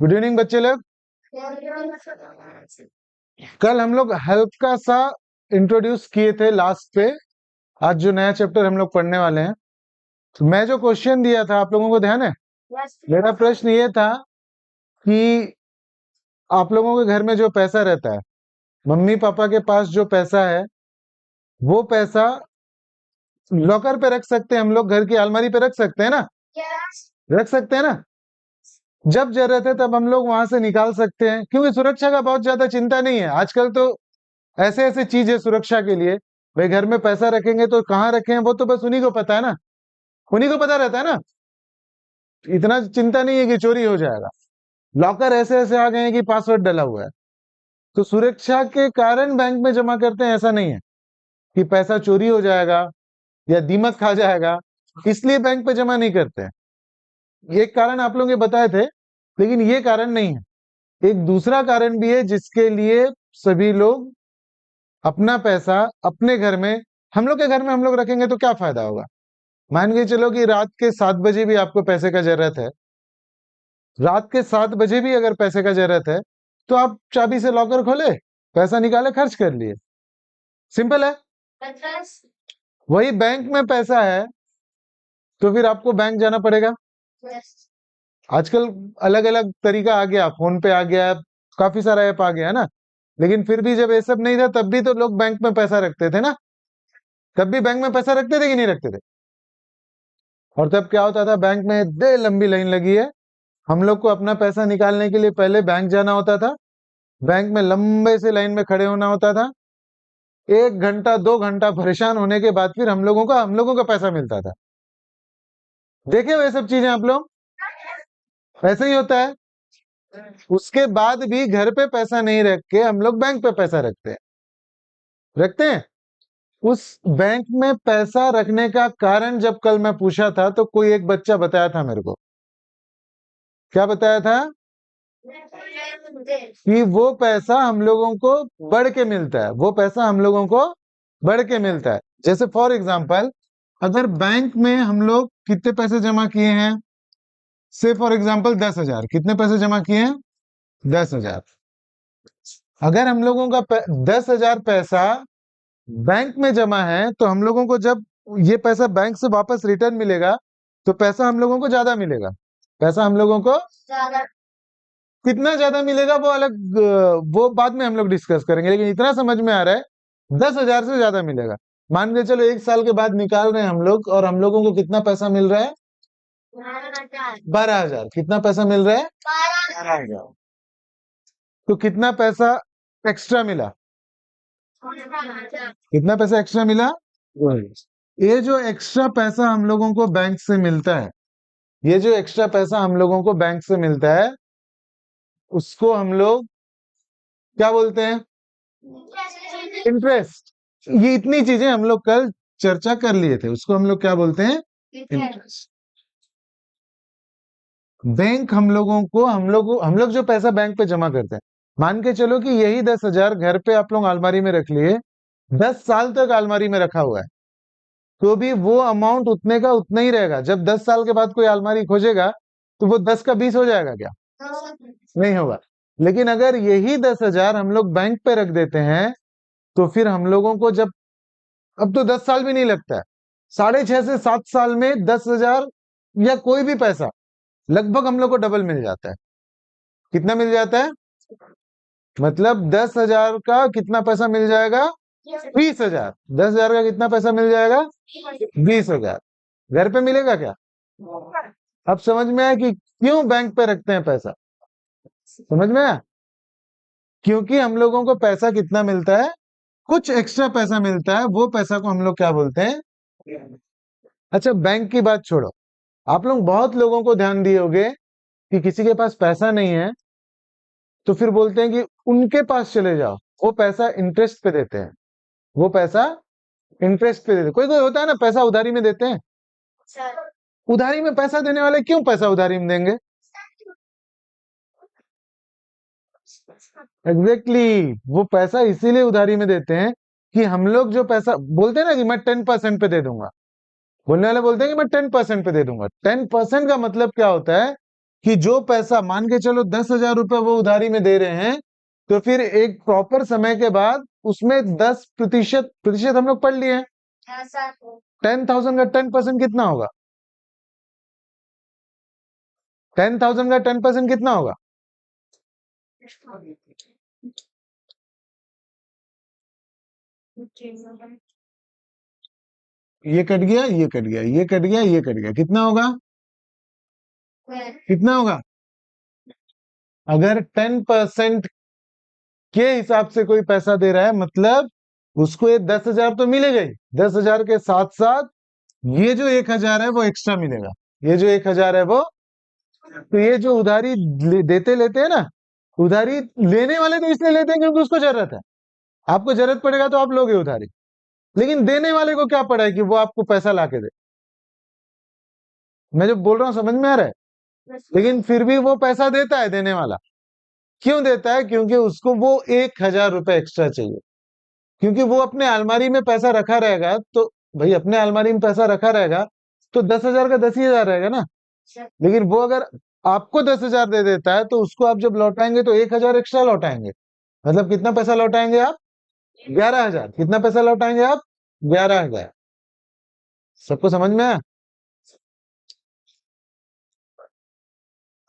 Good evening बच्चे लोग। कल हम लोग हल्का सा इंट्रोड्यूस किए थे लास्ट पे। आज जो नया चैप्टर हम लोग पढ़ने वाले हैं, तो मैं जो क्वेश्चन दिया था आप लोगों को ध्यान है? मेरा प्रश्न ये था कि आप लोगों के घर में जो पैसा रहता है, मम्मी पापा के पास जो पैसा है, वो पैसा लॉकर पे रख सकते हैं, हम लोग घर की अलमारी पे रख सकते हैं ना? रख सकते हैं ना? जब जरूरत है तब हम लोग वहां से निकाल सकते हैं, क्योंकि सुरक्षा का बहुत ज्यादा चिंता नहीं है आजकल। तो ऐसे ऐसे चीज है सुरक्षा के लिए। भाई घर में पैसा रखेंगे तो कहाँ रखें वो तो बस उन्हीं को पता है ना, उन्हीं को पता रहता है ना। इतना चिंता नहीं है कि चोरी हो जाएगा। लॉकर ऐसे ऐसे आ गए हैं कि पासवर्ड डला हुआ है। तो सुरक्षा के कारण बैंक में जमा करते हैं, ऐसा नहीं है कि पैसा चोरी हो जाएगा या दीमक खा जाएगा, इसलिए बैंक पे जमा नहीं करते हैं। ये कारण आप लोगों ने बताए थे, लेकिन ये कारण नहीं है। एक दूसरा कारण भी है जिसके लिए सभी लोग अपना पैसा अपने घर में, हम लोग के घर में हम लोग रखेंगे तो क्या फायदा होगा। मान के चलो कि रात के 7 बजे भी आपको पैसे का जरूरत है, रात के 7 बजे भी अगर पैसे का जरूरत है, तो आप चाबी से लॉकर खोले, पैसा निकाले, खर्च कर लिए। सिंपल है। वही बैंक में पैसा है तो फिर आपको बैंक जाना पड़ेगा। आजकल अलग अलग तरीका आ गया, फोन पे आ गया, काफी सारा ऐप आ गया है ना। लेकिन फिर भी जब ये सब नहीं था तब भी तो लोग बैंक में पैसा रखते थे ना। तब भी बैंक में पैसा रखते थे कि नहीं रखते थे? और तब क्या होता था, बैंक में इतने लंबी लाइन लगी है, हम लोग को अपना पैसा निकालने के लिए पहले बैंक जाना होता था। बैंक में लंबे से लाइन में खड़े होना होता था, 1 घंटा 2 घंटा परेशान होने के बाद फिर हम लोगों का पैसा मिलता था। देखे हुए सब चीजें आप लोग? ऐसे ही होता है। उसके बाद भी घर पे पैसा नहीं रख के हम लोग बैंक पे पैसा रखते हैं। उस बैंक में पैसा रखने का कारण जब कल मैं पूछा था तो कोई एक बच्चा बताया था मेरे को। क्या बताया था? कि वो पैसा हम लोगों को बढ़ के मिलता है, वो पैसा हम लोगों को बढ़ के मिलता है। जैसे फॉर एग्जांपल, अगर बैंक में हम लोग कितने पैसे जमा किए हैं, से फॉर एग्जांपल 10,000, कितने पैसे जमा किए हैं? 10,000। अगर हम लोगों का 10,000 पैसा बैंक में जमा है, तो हम लोगों को जब ये पैसा बैंक से वापस रिटर्न मिलेगा तो पैसा हम लोगों को ज्यादा मिलेगा। पैसा हम लोगों को कितना ज्यादा मिलेगा वो अलग, वो बाद में हम लोग डिस्कस करेंगे, लेकिन इतना समझ में आ रहा है 10,000 से ज्यादा मिलेगा। मान के चलो 1 साल के बाद निकाल रहे हैं हम लोग, और हम लोगों को कितना पैसा मिल रहा है? 12,000। कितना पैसा मिल रहा है? 12,000। तो कितना पैसा एक्स्ट्रा मिला? कितना पैसा एक्स्ट्रा मिला? ये जो एक्स्ट्रा पैसा हम लोगों को बैंक से मिलता है, ये जो एक्स्ट्रा पैसा हम लोगों को बैंक से मिलता है, उसको हम लोग क्या बोलते हैं? इंटरेस्ट। ये इतनी चीजें हम लोग कल चर्चा कर लिए थे, उसको हम लोग क्या बोलते हैं? इंटरेस्ट। बैंक हम लोग जो पैसा बैंक पे जमा करते हैं, मान के चलो कि यही 10,000 घर पे आप लोग अलमारी में रख लिए, 10 साल तक अलमारी में रखा हुआ है, तो भी वो अमाउंट उतने का उतना ही रहेगा। जब 10 साल के बाद कोई अलमारी खोजेगा तो वो 10 का 20 हो जाएगा क्या? नहीं होगा। लेकिन अगर यही 10,000 हम लोग बैंक पे रख देते हैं, तो फिर हम लोगों को जब, अब तो 10 साल भी नहीं लगता है, 6.5 से 7 साल में 10,000 या कोई भी पैसा लगभग हम लोग को डबल मिल जाता है। कितना मिल जाता है? मतलब 10,000 का कितना पैसा मिल जाएगा? 20,000। 10,000 का कितना पैसा मिल जाएगा? 20,000। घर पे मिलेगा क्या? अब समझ में आया कि क्यों बैंक पे रखते हैं पैसा? समझ में आया? क्योंकि हम लोगों को पैसा कितना मिलता है? कुछ एक्स्ट्रा पैसा मिलता है, वो पैसा को हम लोग क्या बोलते हैं? अच्छा, बैंक की बात छोड़ो, आप लोग बहुत लोगों को ध्यान दिए होंगे कि किसी के पास पैसा नहीं है तो फिर बोलते हैं कि उनके पास चले जाओ, वो पैसा इंटरेस्ट पे देते हैं, वो पैसा इंटरेस्ट पे देते हैं। कोई कोई होता है ना, पैसा उधारी में देते हैं। उधारी में पैसा देने वाले क्यों पैसा उधारी में देंगे? एग्जैक्टली, वो पैसा इसीलिए उधारी में देते हैं कि हम लोग जो पैसा बोलते हैं ना कि मैं 10% पे दे दूंगा, बोलने वाले बोलते हैं कि मैं 10% पे दे दूंगा। 10% का मतलब क्या होता है? कि जो पैसा मान के चलो 10,000 रुपए वो उधारी में दे रहे हैं, तो फिर एक प्रॉपर समय के बाद उसमें 10% प्रतिशत हम लोग पढ़ लिए हैं। 10,000 का 10% कितना होगा? 10,000 का 10% कितना होगा? ये कट गया, ये कट गया, ये कट गया, ये कट गया, कितना होगा? कितना होगा? अगर 10% के हिसाब से कोई पैसा दे रहा है, मतलब उसको ये 10,000 तो मिलेगा ही, 10,000 के साथ साथ ये जो 1,000 है वो एक्स्ट्रा मिलेगा। ये जो 1,000 है वो, तो ये जो उधारी देते लेते हैं ना, उधारी लेने वाले तो इसलिए लेते हैं क्योंकि उसको जरूरत है। आपको जरूरत पड़ेगा तो आप लोगे उधारी, लेकिन देने वाले को क्या पड़ा है कि वो आपको पैसा ला के दे। मैं जो बोल रहा हूं समझ में आ रहा है? लेकिन फिर भी वो पैसा देता है देने वाला। क्यों देता है? क्योंकि उसको वो 1,000 रुपए एक्स्ट्रा चाहिए, क्योंकि वो अपने अलमारी में पैसा रखा रहेगा, तो भाई अपने अलमारी में पैसा रखा रहेगा तो 10,000 का 10,000 रहेगा ना। लेकिन वो अगर आपको 10,000 दे देता है तो उसको आप जब लौटाएंगे तो 1,000 एक्स्ट्रा लौटाएंगे। मतलब कितना पैसा लौटाएंगे आप? 11,000। कितना पैसा लौटाएंगे आप? 11,000। सबको समझ में आया?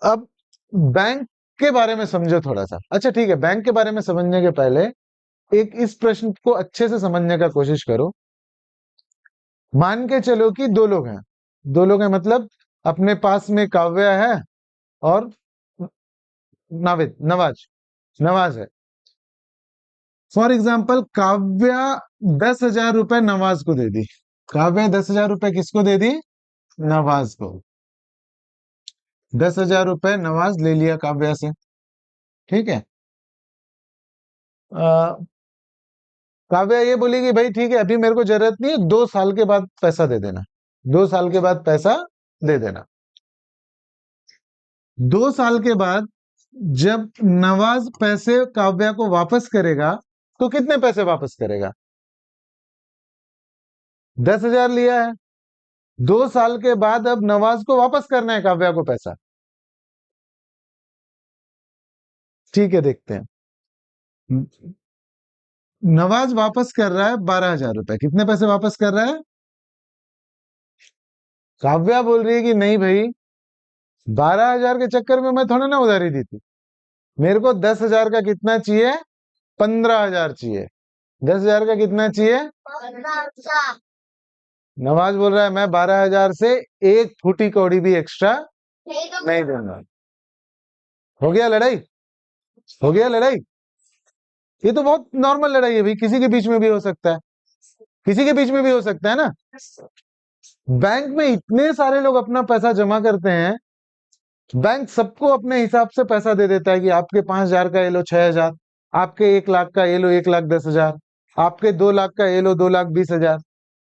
अब बैंक के बारे में समझो थोड़ा सा। अच्छा ठीक है, बैंक के बारे में समझने के पहले एक इस प्रश्न को अच्छे से समझने का कोशिश करो। मान के चलो कि दो लोग हैं, दो लोग हैं मतलब अपने पास में काव्या है और नाविद नवाज नवाज है। फॉर एग्जाम्पल काव्या 10,000 रुपए नवाज को दे दी। काव्या 10,000 रुपए किसको दे दी? नवाज को। 10,000 रुपए नवाज ले लिया काव्या से, ठीक है। आ, काव्या ये बोली कि भाई ठीक है अभी मेरे को जरूरत नहीं है, 2 साल के बाद पैसा दे देना। 2 साल के बाद पैसा दे देना। 2 साल के बाद जब नवाज पैसे काव्या को वापस करेगा तो कितने पैसे वापस करेगा? 10,000 लिया है, 2 साल के बाद अब नवाज को वापस करना है काव्या को पैसा। ठीक है, देखते हैं। नवाज वापस कर रहा है 12,000 रुपए। कितने पैसे वापस कर रहा है? काव्या बोल रही है कि नहीं भाई, 12,000 के चक्कर में मैं थोड़ा ना उधारी दी थी, मेरे को 10,000 का कितना चाहिए? 15,000 चाहिए। 10,000 का कितना चाहिए? नवाज बोल रहा है मैं 12,000 से एक फूटी कौड़ी भी एक्स्ट्रा नहीं दूंगा। हो गया लड़ाई? हो गया लड़ाई? ये तो बहुत नॉर्मल लड़ाई है भाई, किसी के बीच में भी हो सकता है, किसी के बीच में भी हो सकता है ना। बैंक में इतने सारे लोग अपना पैसा जमा करते हैं, बैंक सबको अपने हिसाब से पैसा दे देता है कि आपके 5,000 का ये लो 6,000, आपके 1,00,000 का ये लो 1,10,000, आपके 2,00,000 का ये लो 2,20,000।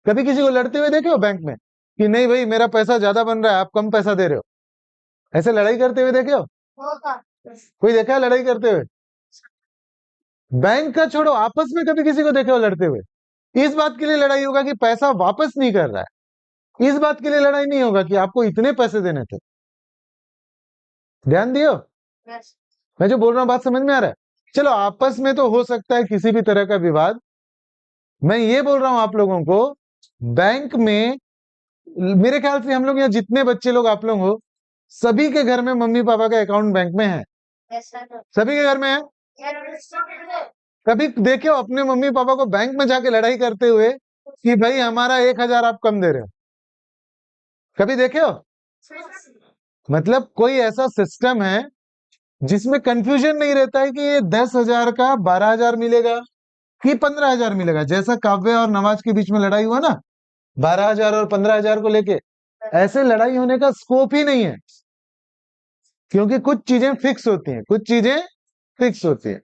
कभी किसी को लड़ते हुए देखे हो बैंक में कि नहीं भाई मेरा पैसा ज्यादा बन रहा है, आप कम पैसा दे रहे हो? ऐसे लड़ाई करते हुए देखे हो? कोई देखा है लड़ाई करते हुए? बैंक का छोड़ो, आपस में कभी किसी को देखे हो लड़ते हुए? इस बात के लिए लड़ाई होगा कि पैसा वापस नहीं कर रहा है, इस बात के लिए लड़ाई नहीं होगा कि आपको इतने पैसे देने थे। ध्यान दियो, मैं जो बोल रहा हूं बात समझ में आ रहा है? चलो आपस में तो हो सकता है किसी भी तरह का विवाद, मैं ये बोल रहा हूं आप लोगों को, बैंक में मेरे ख्याल से हम लोग यहाँ जितने बच्चे लोग आप लोग हो, सभी के घर में मम्मी पापा का अकाउंट बैंक में है। सभी के घर में है। कभी देखे हो अपने मम्मी पापा को बैंक में जाके लड़ाई करते हुए कि भाई हमारा 1,000 आप कम दे रहे हो? कभी देखे हो? मतलब कोई ऐसा सिस्टम है जिसमें कंफ्यूजन नहीं रहता है कि ये 10,000 का 12,000 मिलेगा कि 15,000 मिलेगा। जैसा काव्य और नवाज के बीच में लड़ाई हुआ ना 12,000 और 15,000 को लेके, ऐसे लड़ाई होने का स्कोप ही नहीं है, क्योंकि कुछ चीजें फिक्स होती हैं, कुछ चीजें फिक्स होती हैं।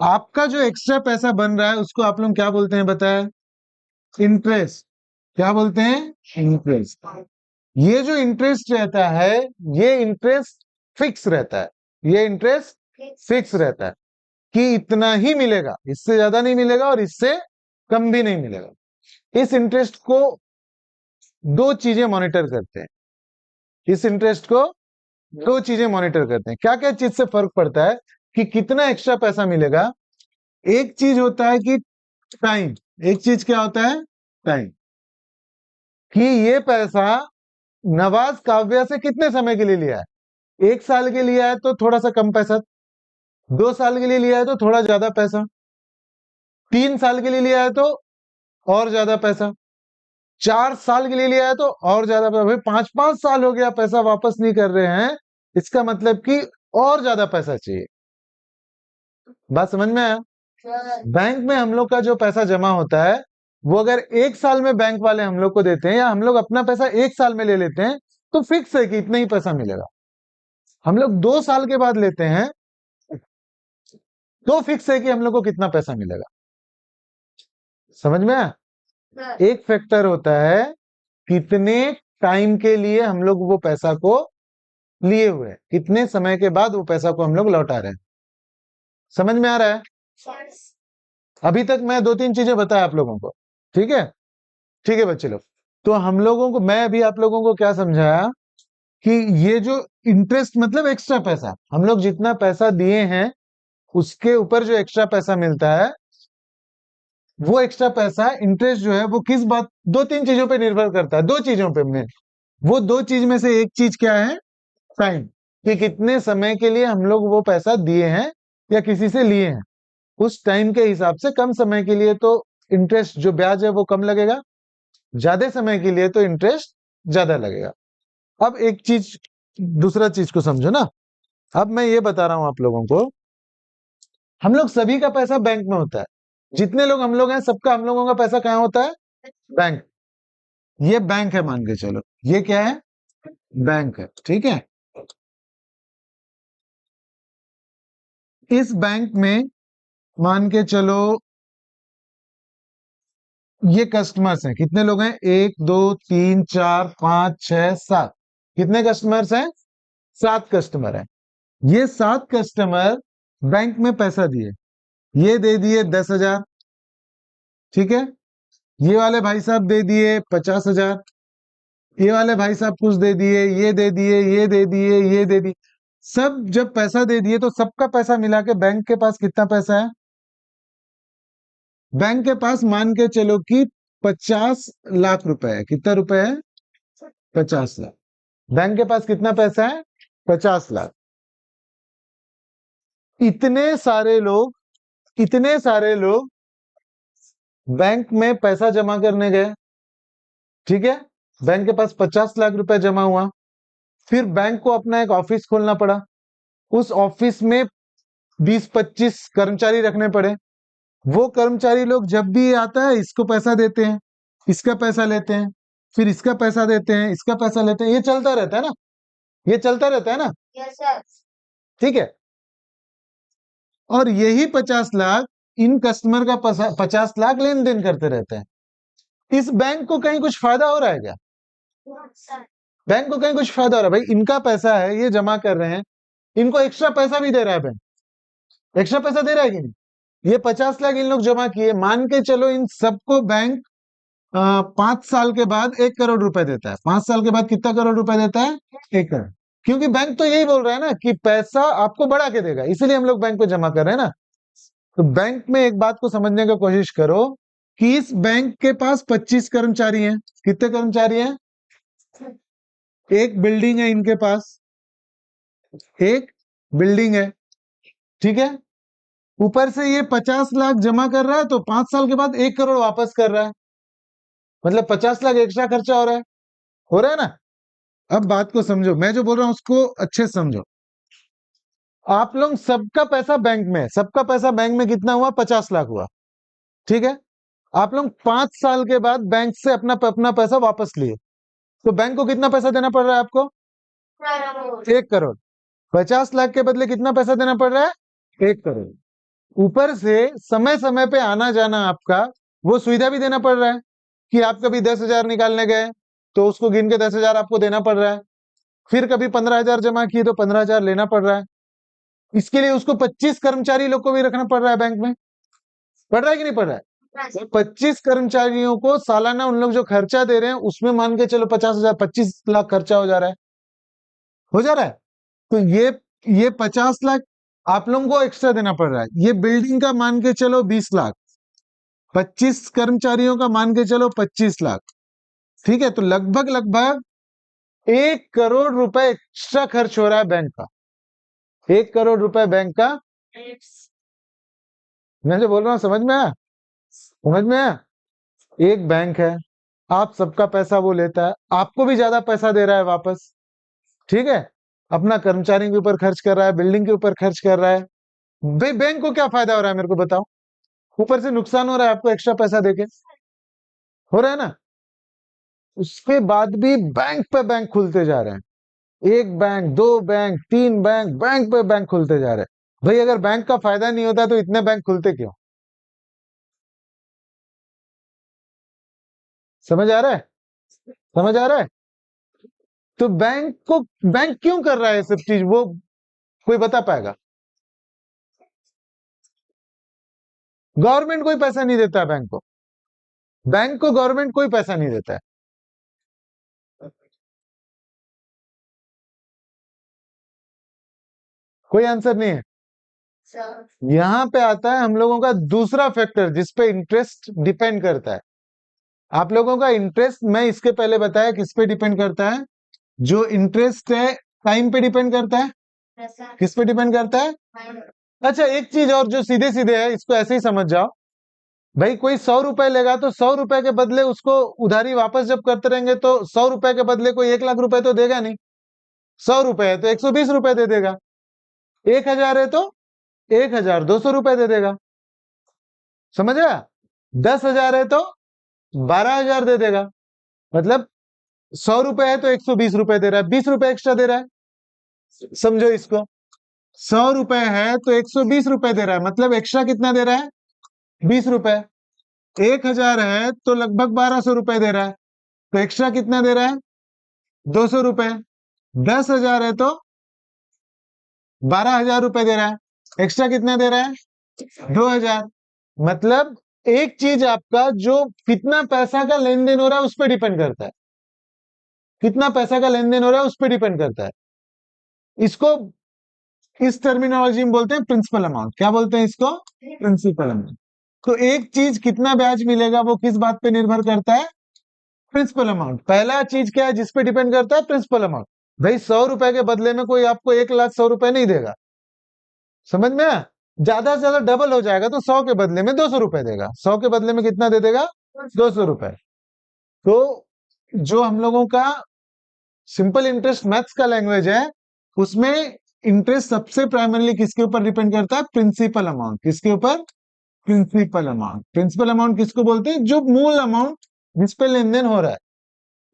आपका जो एक्स्ट्रा पैसा बन रहा है उसको आप लोग क्या बोलते हैं बताया? इंटरेस्ट। क्या बोलते हैं? इंटरेस्ट। ये जो इंटरेस्ट रहता है, ये इंटरेस्ट फिक्स रहता है, ये इंटरेस्ट फिक्स रहता है कि इतना ही मिलेगा, इससे ज्यादा नहीं मिलेगा और इससे कम भी नहीं मिलेगा। इस इंटरेस्ट को दो चीजें मॉनिटर करते हैं। इस इंटरेस्ट को दो चीजें मॉनिटर करते हैं। क्या क्या चीज से फर्क पड़ता है कि कितना एक्स्ट्रा पैसा मिलेगा? एक चीज होता है कि टाइम, एक चीज क्या होता है? टाइम, कि ये पैसा नवाज काव्या से कितने समय के लिए लिया है। 1 साल के लिए है तो थोड़ा सा कम पैसा, 2 साल के लिए लिया है तो थोड़ा ज्यादा पैसा, 3 साल के लिए लिया है तो और ज्यादा पैसा, 4 साल के लिए लिया है तो और ज्यादा पैसा। भाई 5-5 साल हो गया पैसा वापस नहीं कर रहे हैं, इसका मतलब कि और ज्यादा पैसा चाहिए। बात समझ में आया? बैंक में हम लोग का जो पैसा जमा होता है वो अगर 1 साल में बैंक वाले हम लोग को देते हैं या हम लोग अपना पैसा 1 साल में ले लेते हैं तो फिक्स है कि इतना ही पैसा मिलेगा। हम लोग 2 साल के बाद लेते हैं तो फिक्स है कि हम लोग को कितना पैसा मिलेगा। समझ में आया? एक फैक्टर होता है कितने टाइम के लिए हम लोग वो पैसा को लिए हुए हैं, कितने समय के बाद वो पैसा को हम लोग लौटा रहे हैं। समझ में आ रहा है? अभी तक मैं 2-3 चीजें बताया आप लोगों को, ठीक है? ठीक है बच्चे लोग, तो हम लोगों को, मैं अभी आप लोगों को क्या समझाया कि ये जो इंटरेस्ट मतलब एक्स्ट्रा पैसा, हम लोग जितना पैसा दिए हैं उसके ऊपर जो एक्स्ट्रा पैसा मिलता है, वो एक्स्ट्रा पैसा इंटरेस्ट जो है वो किस बात, 2-3 चीजों पे निर्भर करता है। 2 चीजों पे में, वो 2 चीज में से एक चीज क्या है? टाइम, कि कितने समय के लिए हम लोग वो पैसा दिए हैं या किसी से लिए हैं। उस टाइम के हिसाब से कम समय के लिए तो इंटरेस्ट जो ब्याज है वो कम लगेगा, ज्यादा समय के लिए तो इंटरेस्ट ज्यादा लगेगा। अब एक चीज, दूसरा चीज को समझो ना। अब मैं ये बता रहा हूं आप लोगों को, हम लोग सभी का पैसा बैंक में होता है। जितने लोग हम लोग हैं सबका, हम लोगों का पैसा कहाँ होता है? बैंक। ये बैंक है मान के चलो, ये क्या है? बैंक है, ठीक है? इस बैंक में मान के चलो ये कस्टमर्स हैं, कितने लोग हैं? 1 2 3 4 5 6 7। कितने कस्टमर्स हैं? 7 कस्टमर हैं। ये 7 कस्टमर बैंक में पैसा दिए, ये दे दिए 10,000, ठीक है? ये वाले भाई साहब दे दिए 50,000, ये वाले भाई साहब कुछ दे दिए, ये दे दिए, ये दे दिए, ये दे दिए। सब जब पैसा दे दिए तो सबका पैसा मिला के बैंक के पास कितना पैसा है? बैंक के पास मान के चलो कि 50 लाख रुपए है। कितना रुपए है? 50 लाख। बैंक के पास कितना पैसा है? 50 लाख। इतने सारे लोग बैंक में पैसा जमा करने गए, ठीक है? बैंक के पास 50 लाख रुपए जमा हुआ, फिर बैंक को अपना एक ऑफिस खोलना पड़ा, उस ऑफिस में 20-25 कर्मचारी रखने पड़े। वो कर्मचारी लोग जब भी आता है इसको पैसा देते हैं, इसका पैसा लेते हैं, फिर इसका पैसा देते हैं, इसका पैसा लेते हैं, ये चलता रहता है ना, ये चलता रहता है ना, ठीक है? और यही 50 लाख इन कस्टमर का 50 लाख लेन देन करते रहते हैं। इस बैंक को कहीं कुछ फायदा हो रहा है क्या? बैंक को कहीं कुछ फायदा हो रहा है? भाई इनका पैसा है, ये जमा कर रहे हैं, इनको एक्स्ट्रा पैसा भी दे रहा है बैंक, एक्स्ट्रा पैसा दे रहा है कि नहीं? ये 50 लाख इन लोग जमा किए, मान के चलो इन सबको बैंक 5 साल के बाद 1 करोड़ रुपए देता है। 5 साल के बाद कितना करोड़ रुपए देता है? 1 करोड़। क्योंकि बैंक तो यही बोल रहा है ना कि पैसा आपको बढ़ा के देगा, इसीलिए हम लोग बैंक में जमा कर रहे हैं ना। तो बैंक में एक बात को समझने की कोशिश करो कि इस बैंक के पास 25 कर्मचारी हैं। कितने कर्मचारी हैं? एक बिल्डिंग है इनके पास, एक बिल्डिंग है, ठीक है? ऊपर से ये 50 लाख जमा कर रहा है तो 5 साल के बाद 1 करोड़ वापस कर रहा है, मतलब 50 लाख एक्स्ट्रा खर्चा हो रहा है ना? अब बात को समझो, मैं जो बोल रहा हूं उसको अच्छे से समझो। आप लोग सबका पैसा बैंक में है, सबका पैसा बैंक में कितना हुआ? 50 लाख हुआ, ठीक है? आप लोग 5 साल के बाद बैंक से अपना अपना पैसा वापस लिए, तो बैंक को कितना पैसा देना पड़ रहा है आपको? 1 करोड़। 50 लाख के बदले कितना पैसा देना पड़ रहा है? 1 करोड़। ऊपर से समय समय पे आना जाना आपका वो सुविधा भी देना पड़ रहा है कि आप कभी 10,000 निकालने गए तो उसको गिन के 10,000 आपको देना पड़ रहा है, फिर कभी 15,000 जमा किए तो 15,000 लेना पड़ रहा है। इसके लिए उसको 25 कर्मचारी लोग को भी रखना पड़ रहा है बैंक में। पड़ रहा है कि नहीं पड़ रहा है? तो 25 कर्मचारियों को सालाना उन लोग जो खर्चा दे रहे हैं उसमें मान के चलो 50,000, 25 लाख खर्चा हो जा रहा है, हो जा रहा है। तो ये 50 लाख आप लोगों को एक्स्ट्रा देना पड़ रहा है। ये बिल्डिंग का मान के चलो 20 लाख, 25 कर्मचारियों का मान के चलो 25 लाख, ठीक है। तो लगभग लगभग 1 करोड़ रुपए एक्स्ट्रा खर्च हो रहा है बैंक का। 1 करोड़ रुपए बैंक का, मैं जो बोल रहा हूं समझ में आया? समझ में आया? एक बैंक है, आप सबका पैसा वो लेता है, आपको भी ज्यादा पैसा दे रहा है वापस, ठीक है। अपना कर्मचारी के ऊपर खर्च कर रहा है, बिल्डिंग के ऊपर खर्च कर रहा है। भाई बैंक को क्या फायदा हो रहा है मेरे को बताओ? ऊपर से नुकसान हो रहा है आपको एक्स्ट्रा पैसा देके, हो रहा है ना। उसके बाद भी बैंक पे बैंक खुलते जा रहे हैं, एक बैंक, दो बैंक, तीन बैंक, बैंक पे बैंक खुलते जा रहे हैं। भाई अगर बैंक का फायदा नहीं होता तो इतने बैंक खुलते क्यों? समझ आ रहा है? समझ आ रहा है? तो बैंक क्यों कर रहा है ये सब चीज, वो कोई बता पाएगा? गवर्नमेंट कोई पैसा नहीं देता है बैंक को, बैंक को गवर्नमेंट कोई पैसा नहीं देता है। कोई आंसर नहीं है। यहां पे आता है हम लोगों का दूसरा फैक्टर जिसपे इंटरेस्ट डिपेंड करता है। आप लोगों का इंटरेस्ट मैं इसके पहले बताया किस पे डिपेंड करता है? जो इंटरेस्ट है टाइम पे डिपेंड करता है। किस पे डिपेंड करता है? अच्छा एक चीज और जो सीधे सीधे है, इसको ऐसे ही समझ जाओ। भाई कोई 100 रुपए लेगा तो 100 रुपए के बदले उसको उधारी वापस जब करते रहेंगे तो 100 रुपए के बदले कोई 1 लाख रुपए तो देगा नहीं। 100 रुपए है तो 120 रुपए दे देगा। 1000 है तो 1200 रुपए दे देगा। समझ आया? 10,000 है तो 12,000 दे देगा। मतलब 100 रुपए है तो 120 रुपए दे रहा है, 20 रुपए एक्स्ट्रा दे रहा है। समझो इसको, 100 रुपए है तो 120 रुपए दे रहा है, मतलब एक्स्ट्रा कितना दे रहा है? 20 रुपए। 1,000 है तो लगभग 1200 रुपए दे रहा है, तो एक्स्ट्रा कितना दे रहा है? 200 रुपए। 10,000 है तो 12,000 रुपए दे रहा है, एक्स्ट्रा कितना दे रहा है? 2,000। मतलब एक चीज आपका जो कितना पैसा का लेन देन हो रहा है उस पर डिपेंड करता है। कितना पैसा का लेन देन हो रहा है उस पर डिपेंड करता है। इसको इस टर्मिनोलॉजी में बोलते हैं प्रिंसिपल अमाउंट। क्या बोलते हैं इसको? Principal amount. तो एक चीज कितना ब्याज मिलेगा वो किस बात पे निर्भर करता है? Principal amount. पहला चीज क्या है जिस पे डिपेंड करता है? Principal amount. भाई 100 रुपए के बदले में कोई आपको 1,00,100 रुपए नहीं देगा। समझ में आया? ज्यादा से ज्यादा डबल हो जाएगा तो 100 के बदले में 200 रुपए देगा। 100 के बदले में कितना दे देगा? 200 रुपए। तो जो हम लोगों का सिंपल इंटरेस्ट मैथ्स का लैंग्वेज है, उसमें इंटरेस्ट सबसे प्राइमरली किसके ऊपर डिपेंड करता है? Principal amount. किसके ऊपर? Principal amount. प्रिंसिपल अमाउंट किसको बोलते हैं? जो मूल अमाउंट जिस पे लेन देन हो रहा है।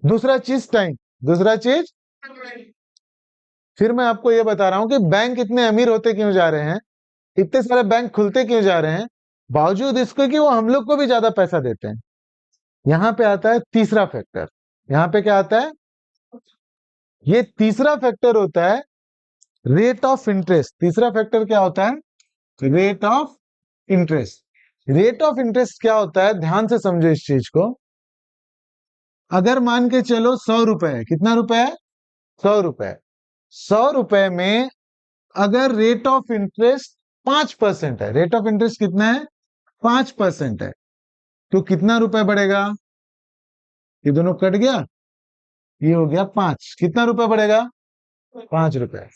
दूसरा चीज टाइम। दूसरा चीज, फिर मैं आपको ये बता रहा हूं कि बैंक इतने अमीर होते क्यों जा रहे हैं, इतने सारे बैंक खुलते क्यों जा रहे हैं, बावजूद इसके कि वो हम लोग को भी ज्यादा पैसा देते हैं। यहां पे आता है तीसरा फैक्टर। यहां पे क्या आता है? ये तीसरा फैक्टर होता है रेट ऑफ इंटरेस्ट। तीसरा फैक्टर क्या होता है? Rate of interest. Rate of interest क्या होता है, ध्यान से समझो इस चीज को। अगर मान के चलो 100 रुपए है, कितना रुपए है? 100 रुपए। 100 रुपए में अगर रेट ऑफ इंटरेस्ट 5% है, रेट ऑफ इंटरेस्ट कितना है? 5% है, तो कितना रुपए बढ़ेगा? ये दोनों कट गया, ये हो गया 5। कितना रुपए बढ़ेगा? 5 रुपए।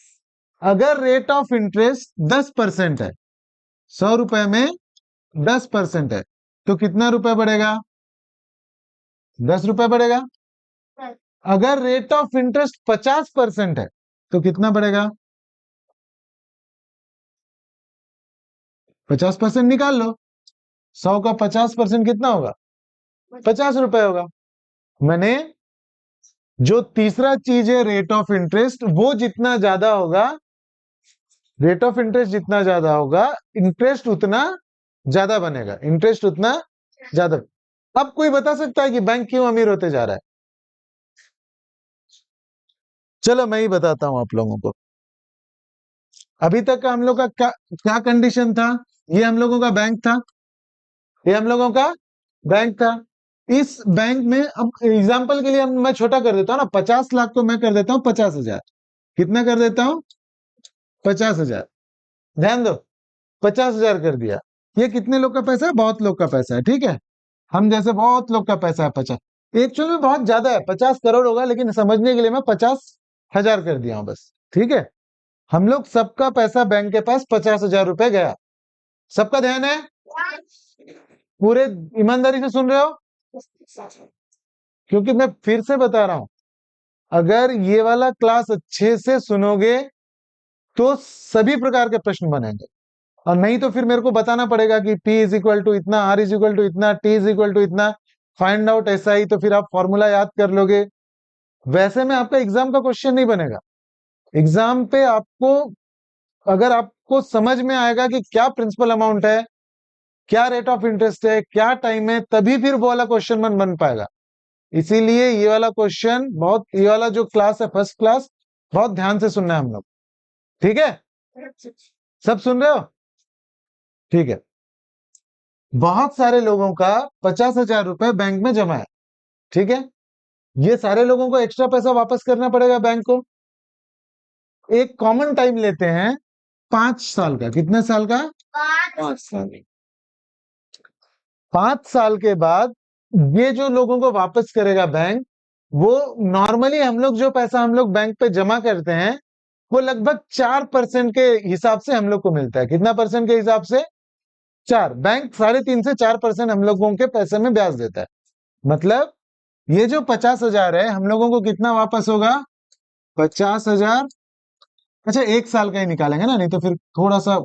अगर रेट ऑफ इंटरेस्ट 10% है, 100 रुपए में 10% है, तो कितना रुपए बढ़ेगा? 10 रुपए बढ़ेगा। अगर रेट ऑफ इंटरेस्ट 50% है तो कितना बढ़ेगा? 50% निकाल लो। 100 का 50% कितना होगा? 50 रुपए होगा। मैंने जो तीसरा चीज है रेट ऑफ इंटरेस्ट, वो जितना ज्यादा होगा, रेट ऑफ इंटरेस्ट जितना ज्यादा होगा, इंटरेस्ट उतना ज्यादा बनेगा। इंटरेस्ट उतना ज्यादा। अब कोई बता सकता है कि बैंक क्यों अमीर होते जा रहा है? चलो मैं ही बताता हूं आप लोगों को। अभी तक का हम लोग का क्या कंडीशन था? ये हम लोगों का बैंक था, ये हम लोगों का बैंक था। इस बैंक में अब एग्जांपल के लिए मैं छोटा कर देता हूं ना, 50 लाख को मैं कर देता हूं 50,000। कितना कर देता हूं? 50,000। ध्यान दो, 50,000 कर दिया। ये कितने लोग का पैसा है? बहुत लोग का पैसा है, ठीक है। हम जैसे बहुत लोग का पैसा है 50। एक्चुअल में बहुत ज्यादा है, 50 करोड़ होगा, लेकिन समझने के लिए मैं 50,000 कर दिया हूं बस, ठीक है। हम लोग सबका पैसा बैंक के पास 50,000 रुपए गया। सबका ध्यान है? पूरे ईमानदारी से सुन रहे हो? क्योंकि मैं फिर से बता रहा हूं, अगर ये वाला क्लास अच्छे से सुनोगे तो सभी प्रकार के प्रश्न बनेंगे, और नहीं तो फिर मेरे को बताना पड़ेगा कि P इज इक्वल टू इतना, R इज इक्वल टू इतना, T इज इक्वल टू इतना, फाइंड आउट ऐसा ही, तो फिर आप फॉर्मूला याद कर लोगे। वैसे में आपका एग्जाम का क्वेश्चन नहीं बनेगा। एग्जाम पे आपको, अगर आपको समझ में आएगा कि क्या प्रिंसिपल अमाउंट है, क्या रेट ऑफ इंटरेस्ट है, क्या टाइम है, तभी फिर वो वाला क्वेश्चन बन पाएगा। इसीलिए ये वाला क्वेश्चन बहुत, ये वाला जो क्लास है फर्स्ट क्लास, बहुत ध्यान से सुनना है हम लोग, ठीक है। सब सुन रहे हो? ठीक है। बहुत सारे लोगों का 50,000 रुपए बैंक में जमा है, ठीक है। ये सारे लोगों को एक्स्ट्रा पैसा वापस करना पड़ेगा बैंक को। एक कॉमन टाइम लेते हैं 5 साल का। कितने साल का? 5 साल। 5 साल के बाद ये जो लोगों को वापस करेगा बैंक, वो नॉर्मली हम लोग जो पैसा हम लोग बैंक पे जमा करते हैं, वो लगभग 4% के हिसाब से हम लोग को मिलता है। कितना परसेंट के हिसाब से? 4। बैंक 3.5 से 4% हम लोगों के पैसे में ब्याज देता है। मतलब ये जो 50,000 है, हम लोगों को कितना वापस होगा? 50,000। अच्छा, 1 साल का ही निकालेंगे ना, नहीं तो फिर थोड़ा सा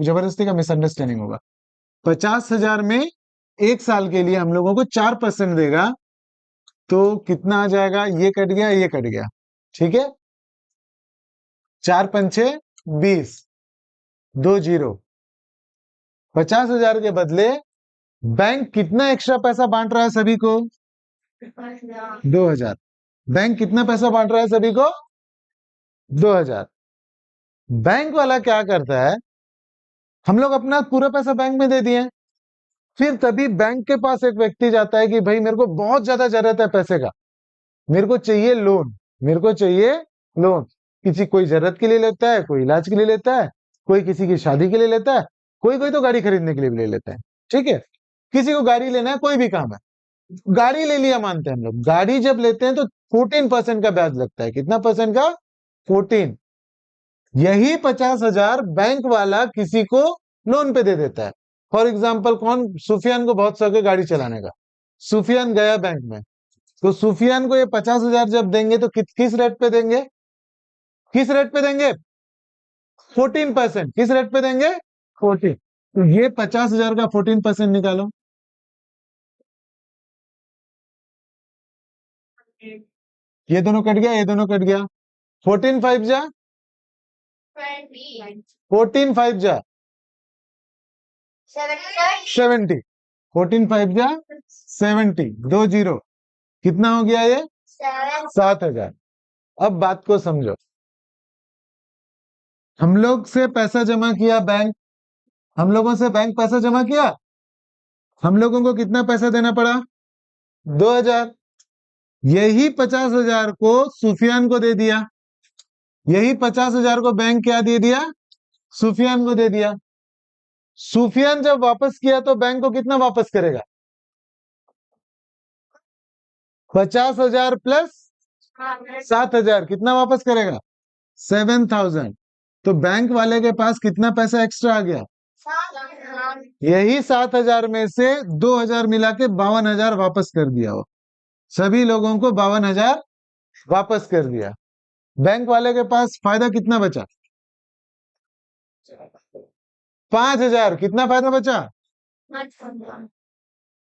जबरदस्ती का मिसअंडरस्टैंडिंग होगा। 50,000 में 1 साल के लिए हम लोगों को 4% देगा, तो कितना आ जाएगा? ये कट गया, ये कट गया, ठीक है। 4 पंचे 20, 2 जीरो। 50,000 के बदले बैंक कितना एक्स्ट्रा पैसा बांट रहा है सभी को? 2,000। बैंक कितना पैसा बांट रहा है सभी को? 2,000। बैंक वाला क्या करता है, हम लोग अपना पूरा पैसा बैंक में दे दिए, फिर तभी बैंक के पास एक व्यक्ति जाता है कि भाई मेरे को बहुत ज्यादा जरूरत है पैसे का, मेरे को चाहिए लोन, मेरे को चाहिए लोन। किसी कोई जरूरत के लिए लेता है, कोई इलाज के लिए लेता है, कोई किसी की शादी के लिए लेता है, कोई कोई तो गाड़ी खरीदने के लिए भी ले लेता है, ठीक है। किसी को गाड़ी लेना है, कोई भी काम है, गाड़ी ले लिया मानते हैं हम लोग। गाड़ी जब लेते हैं तो 14% का ब्याज लगता है। कितना परसेंट का? 14। यही 50,000 बैंक वाला किसी को लोन पे दे देता है। फॉर एग्जाम्पल, कौन? सुफियान को बहुत शौक है गाड़ी चलाने का। सुफियान गया बैंक में, तो सुफियान को ये 50,000 जब देंगे तो किस रेट पे देंगे? किस रेट पे देंगे? 14%। किस रेट पे देंगे? 14। तो ये 50,000 का 14% निकालो। ये दोनों कट गया, ये दोनों कट गया। 14 5 जा 14 5 जा 70। 14 5 जा 70, 2 जीरो। कितना हो गया ये? 7,000। अब बात को समझो, हम लोग से पैसा जमा किया बैंक, हम लोगों से बैंक पैसा जमा किया, हम लोगों को कितना पैसा देना पड़ा? 2,000। यही 50,000 को सुफियान को दे दिया, यही 50,000 को बैंक क्या दे दिया? सुफियान को दे दिया। सुफियान जब वापस किया तो बैंक को कितना वापस करेगा? 50,000 प्लस 7,000। कितना वापस करेगा? 7,000। तो बैंक वाले के पास कितना पैसा एक्स्ट्रा आ गया? यही 7,000 में से 2,000 मिला के 52,000 वापस कर दिया हो। सभी लोगों को 52,000 वापस कर दिया। बैंक वाले के पास फायदा कितना बचा? 5,000। कितना फायदा बचा?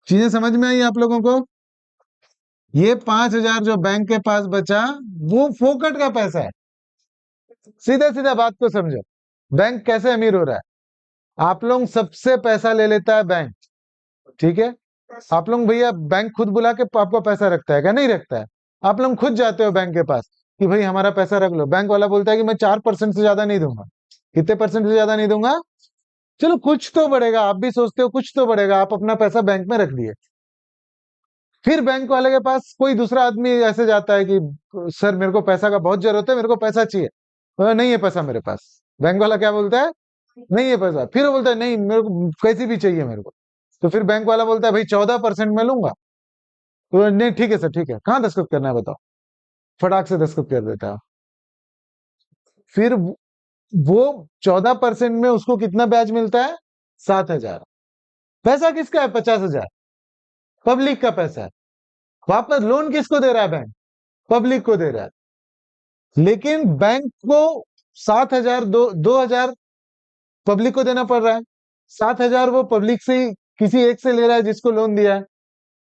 चीजें समझ में आई आप लोगों को? ये 5,000 जो बैंक के पास बचा, वो फोकट का पैसा है। सीधा सीधा बात को समझो, बैंक कैसे अमीर हो रहा है? आप लोग सबसे पैसा ले लेता है बैंक, ठीक है। आप लोग भैया बैंक खुद बुला के आपको पैसा रखता है क्या? नहीं रखता है। आप लोग खुद जाते हो बैंक के पास कि भाई हमारा पैसा रख लो। बैंक वाला बोलता है कि मैं 4% से ज्यादा नहीं दूंगा। कितने परसेंट से ज्यादा नहीं दूंगा? चलो कुछ तो बढ़ेगा, आप भी सोचते हो कुछ तो बढ़ेगा, आप अपना पैसा बैंक में रख दिए। फिर बैंक वाले के पास कोई दूसरा आदमी ऐसे जाता है कि सर मेरे को पैसा का बहुत जरूरत है, मेरे को पैसा चाहिए। नहीं है पैसा मेरे पास। बैंक वाला क्या बोलता है, नहीं है पैसा। फिर वो बोलता है नहीं मेरे को कैसी भी चाहिए मेरे को। तो फिर बैंक वाला बोलता है भाई 14% में लूंगा। तो नहीं ठीक है सर ठीक है, कहाँ दस्तखत करना है बताओ, फटाक से दस्तखत कर देता है। फिर वो 14% में उसको कितना ब्याज मिलता है, 7,000। पैसा किसका है, 50,000, पब्लिक का पैसा है। वापस लोन किसको दे रहा है, बैंक पब्लिक को दे रहा है। लेकिन बैंक को 7,000 2,000 पब्लिक को देना पड़ रहा है, 7,000 वो पब्लिक से किसी एक से ले रहा है जिसको लोन दिया है।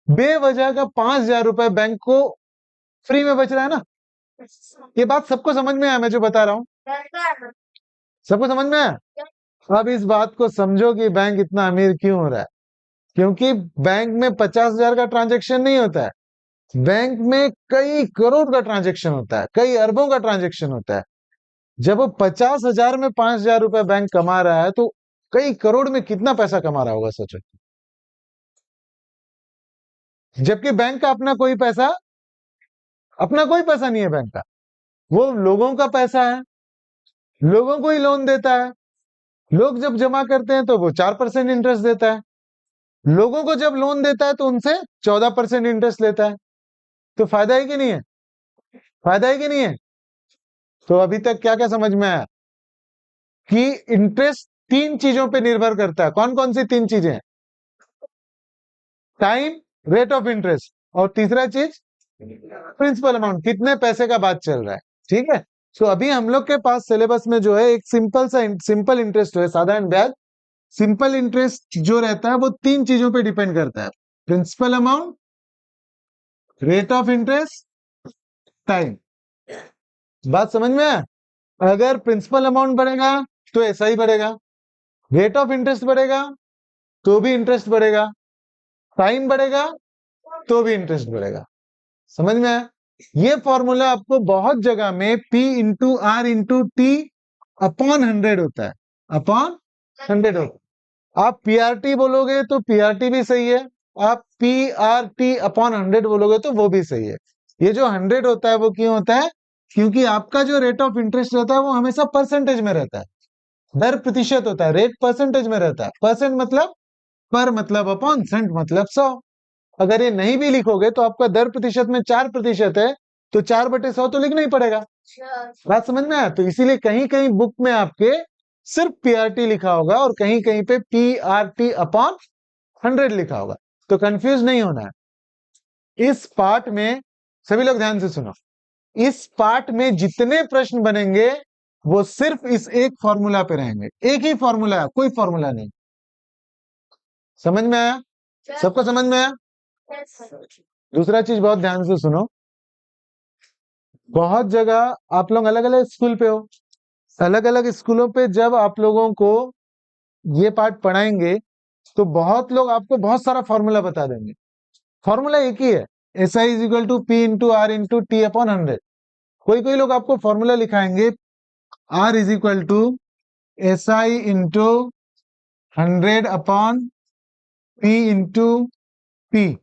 बेवजह का 5,000 रुपए बैंक को फ्री में बच रहा है ना। ये बात सबको समझ में आया मैं जो बता रहा हूँ, सबको समझ में आया। अब इस बात को समझो कि बैंक इतना अमीर क्यों हो रहा है। क्योंकि बैंक में 50,000 का ट्रांजेक्शन नहीं होता है, बैंक में कई करोड़ का ट्रांजेक्शन होता है, कई अरबों का ट्रांजेक्शन होता है। जब वो 50,000 में 5,000 रुपए बैंक कमा रहा है तो कई करोड़ में कितना पैसा कमा रहा होगा सोचो। जबकि बैंक का अपना कोई पैसा नहीं है बैंक का, वो लोगों का पैसा है, लोगों को ही लोन देता है। लोग जब जमा करते हैं तो वो 4% इंटरेस्ट देता है, लोगों को जब लोन देता है तो उनसे 14% इंटरेस्ट लेता है। तो फायदा है कि नहीं है, फायदा है कि नहीं है। तो अभी तक क्या क्या समझ में आया कि इंटरेस्ट 3 चीजों पे निर्भर करता है। कौन कौन सी 3 चीजें, टाइम, रेट ऑफ इंटरेस्ट, और तीसरा चीज प्रिंसिपल अमाउंट, कितने पैसे का बात चल रहा है। ठीक है, तो अभी हम लोग के पास सिलेबस में जो है एक सिंपल इंटरेस्ट है, साधारण ब्याज। सिंपल इंटरेस्ट जो रहता है वो 3 चीजों पे डिपेंड करता है, principal amount, rate of interest, time. बात समझ में है। अगर प्रिंसिपल अमाउंट बढ़ेगा तो ऐसा ही बढ़ेगा, रेट ऑफ इंटरेस्ट बढ़ेगा तो भी इंटरेस्ट बढ़ेगा, टाइम बढ़ेगा तो भी इंटरेस्ट बढ़ेगा। समझ में आया। ये फॉर्मूला आपको बहुत जगह में P into R into T upon 100 होता है, अपॉन 100 होता है। आप PRT बोलोगे तो PRT भी सही है, आप PRT अपॉन 100 बोलोगे तो वो भी सही है। ये जो 100 होता है वो क्यों होता है, क्योंकि आपका जो रेट ऑफ इंटरेस्ट रहता है वो हमेशा परसेंटेज में रहता है, दर प्रतिशत होता है, रेट परसेंटेज में रहता है। परसेंट मतलब पर मतलब अपॉन, सेंट मतलब 100। अगर ये नहीं भी लिखोगे तो आपका दर प्रतिशत में 4% है, तो 4/100 तो लिखना ही पड़ेगा। बात समझ में आया। तो इसीलिए कहीं कहीं बुक में आपके सिर्फ PRT लिखा होगा और कहीं कहीं पे PRT अपॉन 100 लिखा होगा, तो कंफ्यूज नहीं होना है। इस पार्ट में सभी लोग ध्यान से सुनो, इस पार्ट में जितने प्रश्न बनेंगे वो सिर्फ इस एक फॉर्मूला पे रहेंगे, एक ही फॉर्मूला है, कोई फॉर्मूला नहीं। समझ में आया, सबको समझ में आया। दूसरा चीज बहुत ध्यान से सुनो, बहुत जगह आप लोग अलग अलग स्कूल पे हो, अलग अलग स्कूलों पे जब आप लोगों को ये पार्ट पढ़ाएंगे तो बहुत लोग आपको बहुत सारा फॉर्मूला बता देंगे। फॉर्मूला एक ही है, SI is equal to P into R into T upon 100। कोई कोई लोग आपको फॉर्मूला लिखाएंगे R is equal to SI into 100 upon P into P,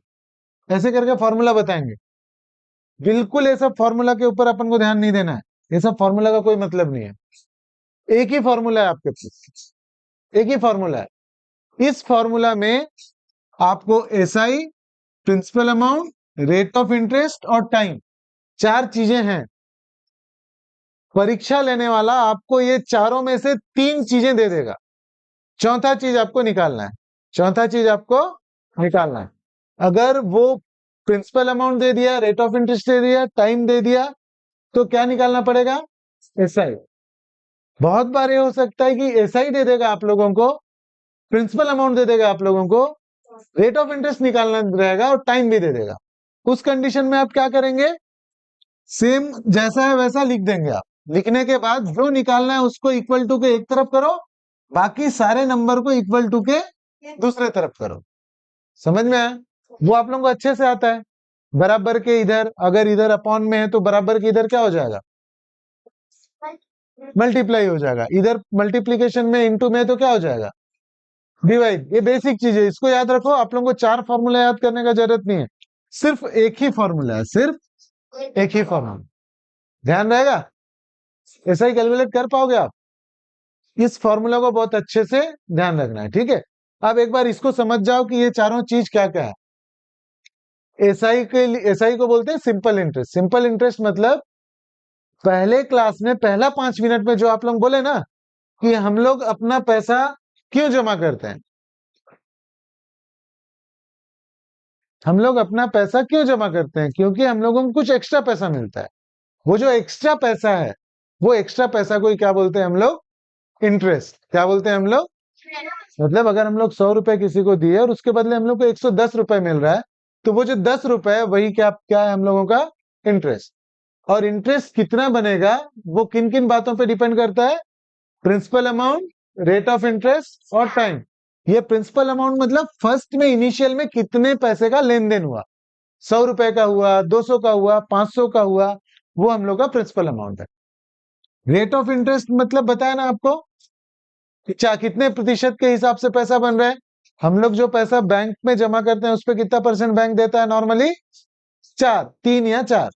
ऐसे करके फॉर्मूला बताएंगे। बिल्कुल ये सब फॉर्मूला के ऊपर अपन को ध्यान नहीं देना है, ये सब फॉर्मूला का कोई मतलब नहीं है। एक ही फॉर्मूला है आपके पास, एक ही फॉर्मूला है। इस फॉर्मूला में आपको SI, principal amount, rate of interest और टाइम, 4 चीजें हैं। परीक्षा लेने वाला आपको ये चारों में से 3 चीजें दे देगा, चौथा चीज आपको निकालना है, चौथा चीज आपको निकालना है। अगर वो प्रिंसिपल अमाउंट दे दिया, रेट ऑफ इंटरेस्ट दे दिया, टाइम दे दिया, तो क्या निकालना पड़ेगा, SI। बहुत बार ये हो सकता है कि SI दे देगा आप लोगों को, प्रिंसिपल अमाउंट दे देगा आप लोगों को, रेट ऑफ इंटरेस्ट निकालना रहेगा और टाइम भी दे देगा। उस कंडीशन में आप क्या करेंगे, सेम जैसा है वैसा लिख देंगे आप। लिखने के बाद जो निकालना है उसको इक्वल टू के एक तरफ करो, बाकी सारे नंबर को इक्वल टू के दूसरे तरफ करो। समझ में आया। वो आप लोगों को अच्छे से आता है। बराबर के इधर, अगर इधर अपॉन में है तो बराबर के इधर क्या हो जाएगा, मल्टीप्लाई हो जाएगा। इधर मल्टीप्लीकेशन में इंटू में तो क्या हो जाएगा, डिवाइड। ये बेसिक चीज है, इसको याद रखो। आप लोगों को 4 फॉर्मूला याद करने का जरूरत नहीं है, सिर्फ एक ही फॉर्मूला है, सिर्फ एक ही फॉर्मूला। ध्यान रहेगा, ऐसा ही कैलकुलेट कर पाओगे आप। इस फॉर्मूला को बहुत अच्छे से ध्यान रखना है, ठीक है। अब एक बार इसको समझ जाओ कि ये चारों चीज क्या क्या है। एसआई के लिए, एसआई को बोलते हैं सिंपल इंटरेस्ट। सिंपल इंटरेस्ट मतलब पहले क्लास में पहला 5 मिनट में जो आप लोग बोले ना कि हम लोग अपना पैसा क्यों जमा करते हैं, हम लोग अपना पैसा क्यों जमा करते हैं, क्योंकि हम लोगों को कुछ एक्स्ट्रा पैसा मिलता है। वो जो एक्स्ट्रा पैसा है, वो एक्स्ट्रा पैसा को ही क्या बोलते हैं हम लोग, इंटरेस्ट। क्या बोलते हैं हम लोग, मतलब अगर हम लोग 100 रुपए किसी को दिए और उसके बदले हम लोग को 110 रुपए मिल रहा है, तो वो जो 10 रुपए है वही क्या क्या है हम लोगों का, इंटरेस्ट। और इंटरेस्ट कितना बनेगा वो किन किन बातों पे डिपेंड करता है, principal amount, rate of interest और टाइम। ये प्रिंसिपल अमाउंट मतलब फर्स्ट में इनिशियल में कितने पैसे का लेन देन हुआ, 100 रुपए का हुआ, 200 का हुआ, 500 का हुआ, वो हम लोग का प्रिंसिपल अमाउंट है। रेट ऑफ इंटरेस्ट मतलब बताया ना आपको, कितने प्रतिशत के हिसाब से पैसा बन रहा है। हम लोग जो पैसा बैंक में जमा करते हैं उस पर कितना परसेंट बैंक देता है नॉर्मली, 3 या 4।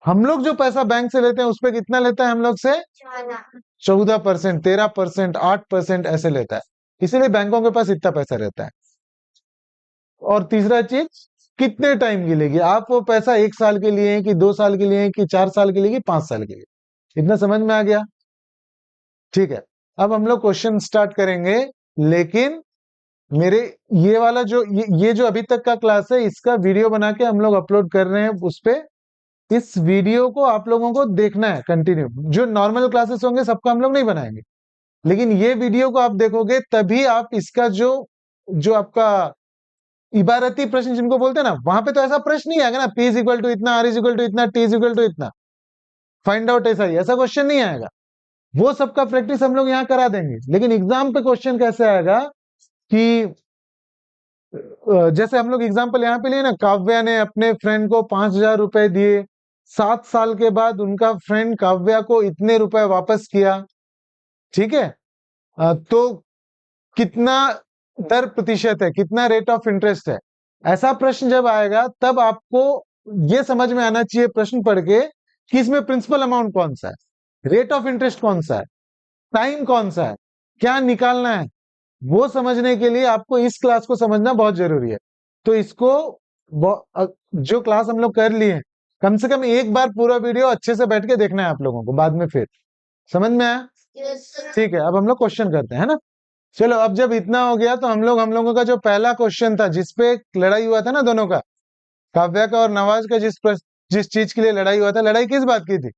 हम लोग जो पैसा बैंक से लेते हैं उस पर कितना लेता है हम लोग से, 14%, 13%, 8% ऐसे लेता है। इसीलिए बैंकों के पास इतना पैसा रहता है। और तीसरा चीज, कितने टाइम के लिए, आप वो पैसा 1 साल के लिए कि 2 साल के लिए कि 4 साल के लिए कि 5 साल के लिए, इतना समझ में आ गया, ठीक है। अब हम लोग क्वेश्चन स्टार्ट करेंगे, लेकिन मेरे ये वाला जो ये जो अभी तक का क्लास है इसका वीडियो बना के हम लोग अपलोड कर रहे हैं उस पे। इस वीडियो को आप लोगों को देखना है कंटिन्यू। जो नॉर्मल क्लासेस होंगे सबका हम लोग नहीं बनाएंगे, लेकिन ये वीडियो को आप देखोगे तभी आप इसका जो जो आपका इबारती प्रश्न जिनको बोलते हैं ना, वहां पे तो ऐसा प्रश्न नहीं आएगा ना, P इज इक्वल टू इतना, R इज इक्वल टू इतना, T इज इक्वल टू इतना, फाइंड आउट ऐसा क्वेश्चन नहीं आएगा। वो सबका प्रैक्टिस हम लोग यहाँ करा देंगे। लेकिन एग्जाम पे क्वेश्चन कैसे आएगा कि जैसे हम लोग एग्जाम्पल यहाँ पे लिए ना, काव्या ने अपने फ्रेंड को 5,000 रुपए दिए, 7 साल के बाद उनका फ्रेंड काव्या को इतने रुपए वापस किया, ठीक है। तो कितना दर प्रतिशत है, कितना रेट ऑफ इंटरेस्ट है। ऐसा प्रश्न जब आएगा तब आपको ये समझ में आना चाहिए प्रश्न पढ़ के कि इसमें प्रिंसिपल अमाउंट कौन सा है, रेट ऑफ इंटरेस्ट कौन सा है, टाइम कौन सा है, क्या निकालना है। वो समझने के लिए आपको इस क्लास को समझना बहुत जरूरी है। तो इसको जो क्लास हम लोग कर लिए, कम से कम एक बार पूरा वीडियो अच्छे से बैठ के देखना है आप लोगों को, बाद में फिर समझ में आया, ठीक है। अब हम लोग क्वेश्चन करते हैं ना। चलो, अब जब इतना हो गया तो हम लोगों का जो पहला क्वेश्चन था जिसपे लड़ाई हुआ था ना दोनों का, काव्या का और नवाज का, जिस चीज के लिए लड़ाई हुआ था, लड़ाई किस बात की थी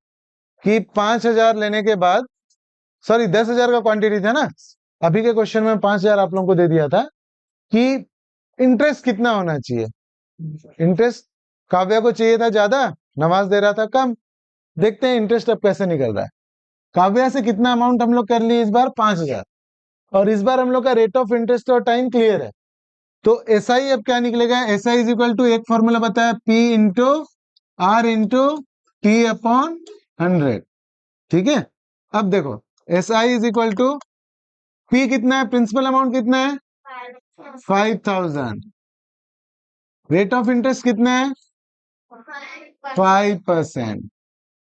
कि 5,000 लेने के बाद, सॉरी 10,000 का क्वांटिटी था ना, अभी के क्वेश्चन में 5,000 आप लोगों को दे दिया था कि इंटरेस्ट कितना होना चाहिए। इंटरेस्ट काव्या को चाहिए था ज्यादा, नवाज दे रहा था कम। देखते हैं इंटरेस्ट अब कैसे निकल रहा है। काव्या से कितना अमाउंट हम लोग कर लिए इस बार, 5,000, और इस बार हम लोग का रेट ऑफ इंटरेस्ट और टाइम क्लियर है। तो एसआई अब क्या निकलेगा, एसआई इज इक्वल टू, एक फॉर्मूला बताया, P into R into T upon 100, ठीक है। अब देखो SI is equal to, P कितना है, प्रिंसिपल अमाउंट कितना है, 5,000, रेट ऑफ इंटरेस्ट कितना है, 5%,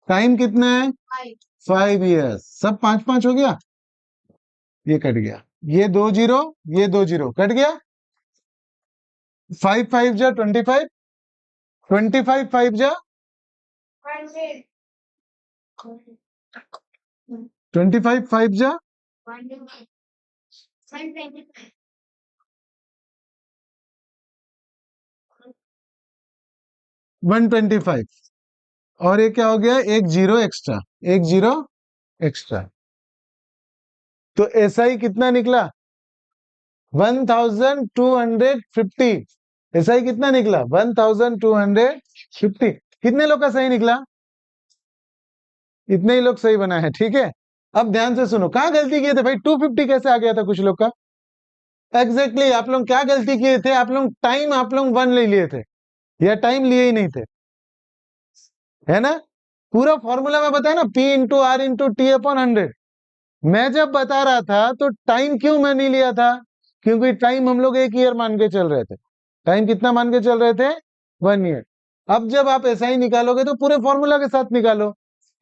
टाइम कितना है, 5 years, सब 5-5 हो गया, ये कट गया, ये 2 जीरो, ये 2 जीरो कट गया, 5 5 जा 25, 25 5 जा 25, 5 जा 125, और ये क्या हो गया, एक जीरो एक्स्ट्रा, एक जीरो एक्स्ट्रा। तो एसआई कितना निकला, 1250। एसआई कितना निकला, 1250। कितने लोग का सही निकला, इतने ही लोग सही बना है, ठीक है। अब ध्यान से सुनो, कहां गलती किए थे भाई, 250 कैसे आ गया था कुछ लोग का। एग्जैक्टली आप लोग क्या गलती किए थे, आप लोग टाइम, आप लोग 1 ले लिए थे, या टाइम लिए ही नहीं थे, है ना। पूरा फॉर्मूला में बताया ना, P into R into T upon 100। मैं जब बता रहा था तो टाइम क्यों मैं नहीं लिया था, क्योंकि टाइम हम लोग 1 ईयर मान के चल रहे थे। टाइम कितना मान के चल रहे थे, 1 ईयर। अब जब आप ऐसा ही निकालोगे तो पूरे फॉर्मूला के साथ निकालो,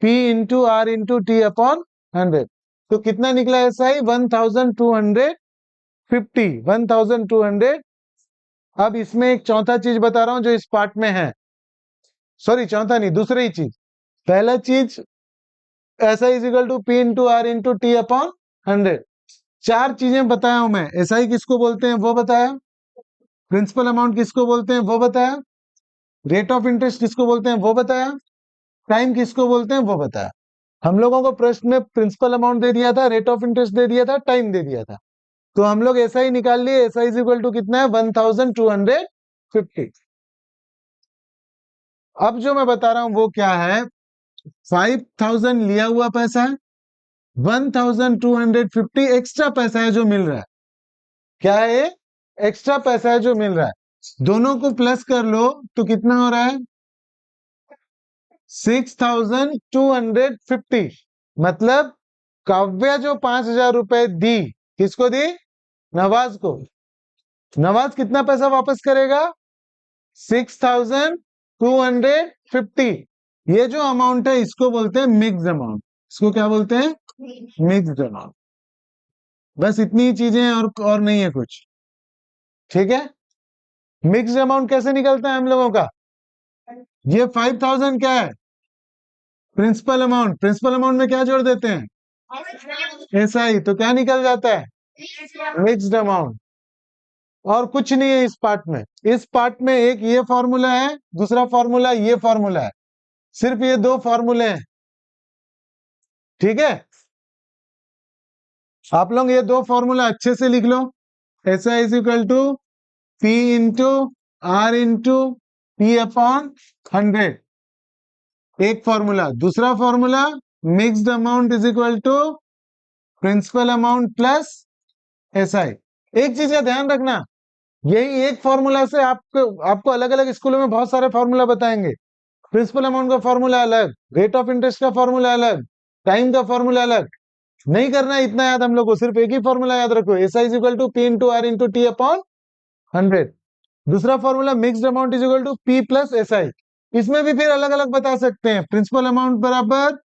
P into R into T upon 100। तो कितना निकला एसआई 1250। अब इसमें एक चौथा चीज बता रहा हूं जो इस पार्ट में है, सॉरी चौथा नहीं, दूसरी चीज। पहला चीज SI is equal to P into R into T upon 100। चार चीजें बताया हूं मैं। एसआई किसको बोलते हैं वो बताया, प्रिंसिपल अमाउंट किसको बोलते हैं वो बताया, रेट ऑफ इंटरेस्ट किसको बोलते हैं वो बताया, टाइम किसको बोलते हैं वो बताया। हम लोगों को प्रश्न में प्रिंसिपल अमाउंट दे दिया था, रेट ऑफ इंटरेस्ट दे दिया था, टाइम दे दिया था, तो हम लोग एसआई निकाल लिए। एसआई इज इक्वल टू कितना है 1250। अब जो मैं बता रहा हूं वो क्या है, 5000 लिया हुआ पैसा है, 1250 एक्स्ट्रा पैसा है जो मिल रहा है। क्या है ये? एक्स्ट्रा पैसा है जो मिल रहा है। दोनों को प्लस कर लो तो कितना हो रहा है 6250। मतलब काव्या जो 5000 रुपए दी, किसको दी? नवाज को। नवाज कितना पैसा वापस करेगा 6250। ये जो अमाउंट है इसको बोलते हैं मिक्स्ड अमाउंट। इसको क्या बोलते हैं? Mixed amount. बस इतनी ही चीजें हैं और नहीं है कुछ। ठीक है, मिक्स्ड अमाउंट कैसे निकलता है हम लोगों का? ये 5000 क्या है? Principal amount. प्रिंसिपल अमाउंट में क्या जोड़ देते हैं? एसआई। तो क्या निकल जाता है? Mixed amount. और कुछ नहीं है इस पार्ट में। इस पार्ट में एक ये फॉर्मूला है, दूसरा फॉर्मूला ये फॉर्मूला है, सिर्फ ये दो फॉर्मूले हैं। ठीक है, आप लोग ये दो फॉर्मूला अच्छे से लिख लो। SI is equal to P into R into P upon 100, एक फॉर्मूला। दूसरा formula mixed amount is equal to principal amount plus SI. एक चीज का ध्यान रखना, यही एक फॉर्मूला से आपको अलग अलग स्कूलों में बहुत सारे फॉर्मूला बताएंगे। प्रिंसिपल अमाउंट का फॉर्मूला अलग, रेट ऑफ इंटरेस्ट का फॉर्मूला अलग, टाइम का फॉर्मूला अलग। नहीं करना है इतना याद हम लोग को, सिर्फ एक ही फॉर्मूला याद रखो, SI is equal to P into R into T upon 100। दूसरा formula mixed amount is equal to P plus SI. इसमें भी फिर अलग अलग बता सकते हैं, प्रिंसिपल अमाउंट बराबर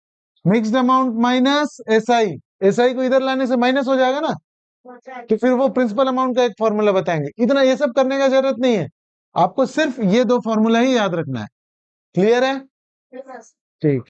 mixed amount minus SI. SI को इधर लाने से माइनस हो जाएगा ना, तो फिर वो प्रिंसिपल अमाउंट का एक फॉर्मूला बताएंगे। इतना ये सब करने का जरूरत नहीं है, आपको सिर्फ ये दो फॉर्मूला ही याद रखना है। क्लियर है? ठीक।